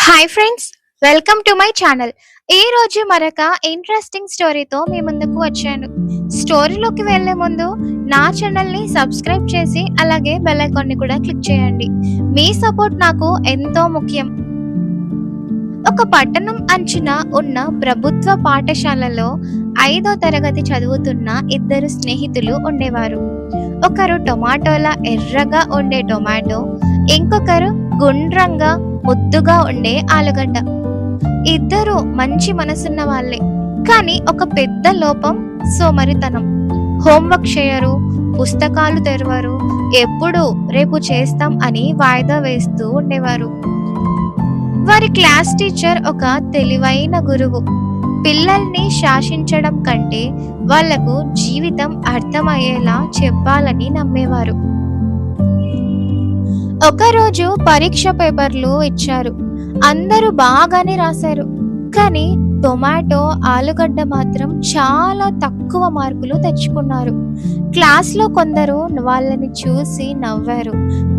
Hi friends, welcome to my channel. ఈ రోజు మరొక ఇంట్రెస్టింగ్ స్టోరీతో మీ ముందుకు వచ్చాను. స్టోరీలోకి వెళ్లే ముందు నా ఛానల్ని సబ్స్క్రైబ్ చేసి అలాగే బెల్ ఐకాన్ని కూడా క్లిక్ చేయండి. మీ సపోర్ట్ నాకు ఎంతో ముఖ్యం. ఒక పట్టణం అంచున ఉన్న ప్రభుత్వ పాఠశాలలో 5వ తరగతి చదువుతున్న ఇద్దరు స్నేహితులు ఉండేవారు. ఒకరు టొమాటోలా ఎర్రగా ఉండే టొమాటో, ఇంకొకరు గుండ్రంగా ముద్దుగా ఉండే ఆలుగడ్డ. ఇద్దరు మంచి మనసున్న వాళ్ళే, కానీ ఒక పెద్ద లోపం సోమరితనం. హోంవర్క్ చేయరు, పుస్తకాలు తెరవరు, ఎప్పుడు రేపు చేస్తాం అని వాయిదా వేస్తూ ఉండేవారు. వారి క్లాస్ టీచర్ ఒక తెలివైన గురువు. పిల్లల్ని శాసించడం కంటే వాళ్లకు జీవితం అర్థమయ్యేలా చెప్పాలని నమ్మేవారు. ఒకరోజు పరీక్ష పేపర్లు ఇచ్చారు. అందరూ బాగానే రాశారు, కానీ టొమాటో, ఆలుగడ్డ మాత్రం చాలా తక్కువ మార్కులు తెచ్చుకున్నారు. క్లాస్లో కొందరు వాళ్ళని చూసి నవ్వారు.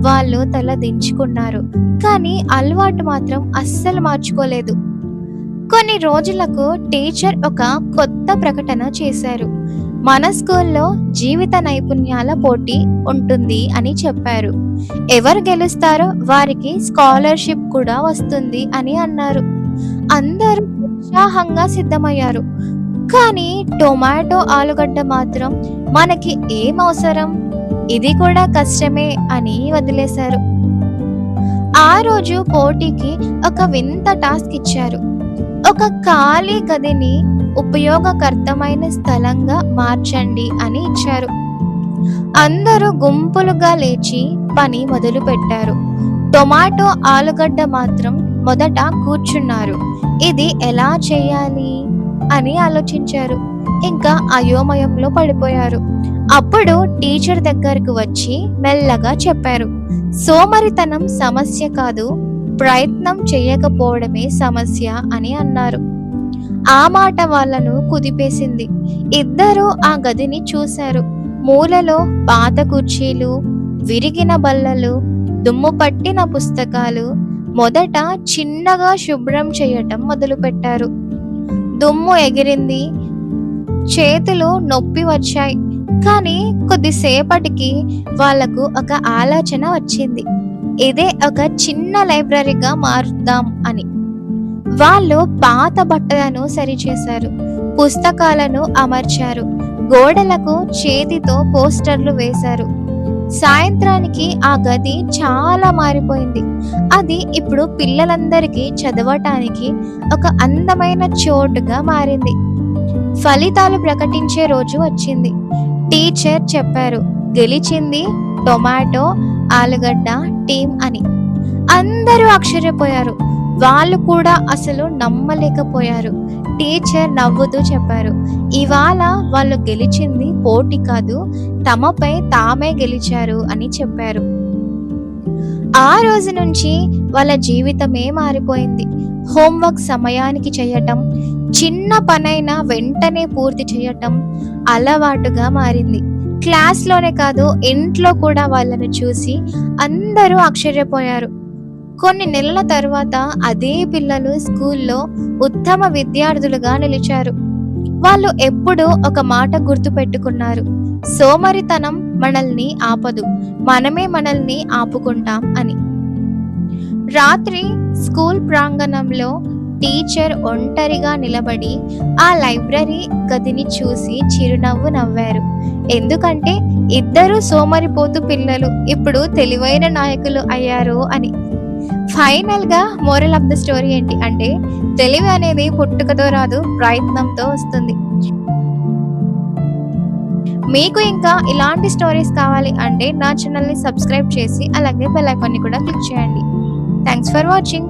వాళ్ళు తల దించుకున్నారు, కానీ అలవాటు మాత్రం అస్సలు మార్చుకోలేదు. కొన్ని రోజులకు టీచర్ ఒక కొత్త ప్రకటన చేశారు. మన స్కూల్లో జీవిత నైపుణ్యాల పోటీ ఉంటుంది అని చెప్పారు. ఎవరు గెలుస్తారో వారికి స్కాలర్షిప్ కూడా వస్తుంది అని అన్నారు. అందరూ ఉత్సాహంగా సిద్ధమయ్యారు. కానీ టొమాటో, ఆలుగడ్డ మాత్రం మనకి ఏం అవసరం, ఇది కూడా కష్టమే అని వదిలేశారు. ఆ రోజు పోటీకి ఒక వింత టాస్క్ ఇచ్చారు. ఒక ఖాళీ గదిని ఉపయోగకరమైన స్థలంగా మార్చండి అని ఇచ్చారు. అందరూ గుంపులుగా లేచి పని మొదలు పెట్టారు. టొమాటో, ఆలుగడ్డ మాత్రం మొదట కూర్చున్నారు. ఇది ఎలా చేయాలి అని ఆలోచించారు. ఇంకా అయోమయంలో పడిపోయారు. అప్పుడు టీచర్ దగ్గరకు వచ్చి మెల్లగా చెప్పారు, సోమరితనం సమస్య కాదు, ప్రయత్నం చేయకపోవడమే సమస్య అని అన్నారు. ఆ మాట వాళ్ళను కుదిపేసింది. ఇద్దరూ ఆ గదిని చూశారు. మూలలో పాత కుర్చీలు, విరిగిన బల్లలు, దుమ్ము పట్టిన పుస్తకాలు. మొదట చిన్నగా శుభ్రం చేయటం మొదలుపెట్టారు. దుమ్ము ఎగిరింది, చేతులు నొప్పి వచ్చాయి. కానీ కొద్దిసేపటికి వాళ్లకు ఒక ఆలోచన వచ్చింది. ఇదే ఒక చిన్న లైబ్రరీగా మారుద్దాం అని. వాళ్ళు పాత బట్టలను సరిచేశారు, పుస్తకాలను అమర్చారు, గోడలకు చేతితో పోస్టర్లు వేశారు. సాయంత్రానికి ఆ గది చాలా మారిపోయింది. అది ఇప్పుడు పిల్లలందరికీ చదవటానికి ఒక అందమైన చోటుగా మారింది. ఫలితాలు ప్రకటించే రోజు వచ్చింది. టీచర్ చెప్పారు, గెలిచింది టొమాటో, ఆలుగడ్డ టీం అని. అందరూ ఆశ్చర్యపోయారు. వాళ్ళు కూడా అసలు నమ్మలేకపోయారు. టీచర్ నవ్వుతూ చెప్పారు, ఇవాళ వాళ్ళు గెలిచింది పోటీ కాదు, తమపై తామే గెలిచారు అని చెప్పారు. ఆ రోజు నుంచి వాళ్ళ జీవితమే మారిపోయింది. హోంవర్క్ సమయానికి చేయటం, చిన్న పనైనా వెంటనే పూర్తి చేయటం అలవాటుగా మారింది. క్లాస్లోనే కాదు, ఇంట్లో కూడా వాళ్ళను చూసి అందరూ ఆశ్చర్యపోయారు. కొన్ని నెలల తర్వాత అదే పిల్లలు స్కూల్లో ఉత్తమ విద్యార్థులుగా నిలిచారు. వాళ్ళు ఎప్పుడూ ఒక మాట గుర్తు పెట్టుకున్నారు, సోమరితనం మనల్ని ఆపదు, మనమే మనల్ని ఆపుకుంటాం అని. రాత్రి స్కూల్ ప్రాంగణంలో టీచర్ ఒంటరిగా నిలబడి ఆ లైబ్రరీ గదిని చూసి చిరునవ్వు నవ్వారు. ఎందుకంటే ఇద్దరు సోమరిపోతు పిల్లలు ఇప్పుడు తెలివైన నాయకులు అయ్యారు అని. ఫైనల్ గా మోరల్ ఆఫ్ ద స్టోరీ ఏంటి అంటే, తెలివి అనేది పుట్టుకతో రాదు, ప్రయత్నంతో వస్తుంది. మీకు ఇంకా ఇలాంటి స్టోరీస్ కావాలి అంటే నా ఛానల్ని సబ్స్క్రైబ్ చేసి అలాగే బెల్ ఐకాన్ని కూడా క్లిక్ చేయండి. Thanks for watching.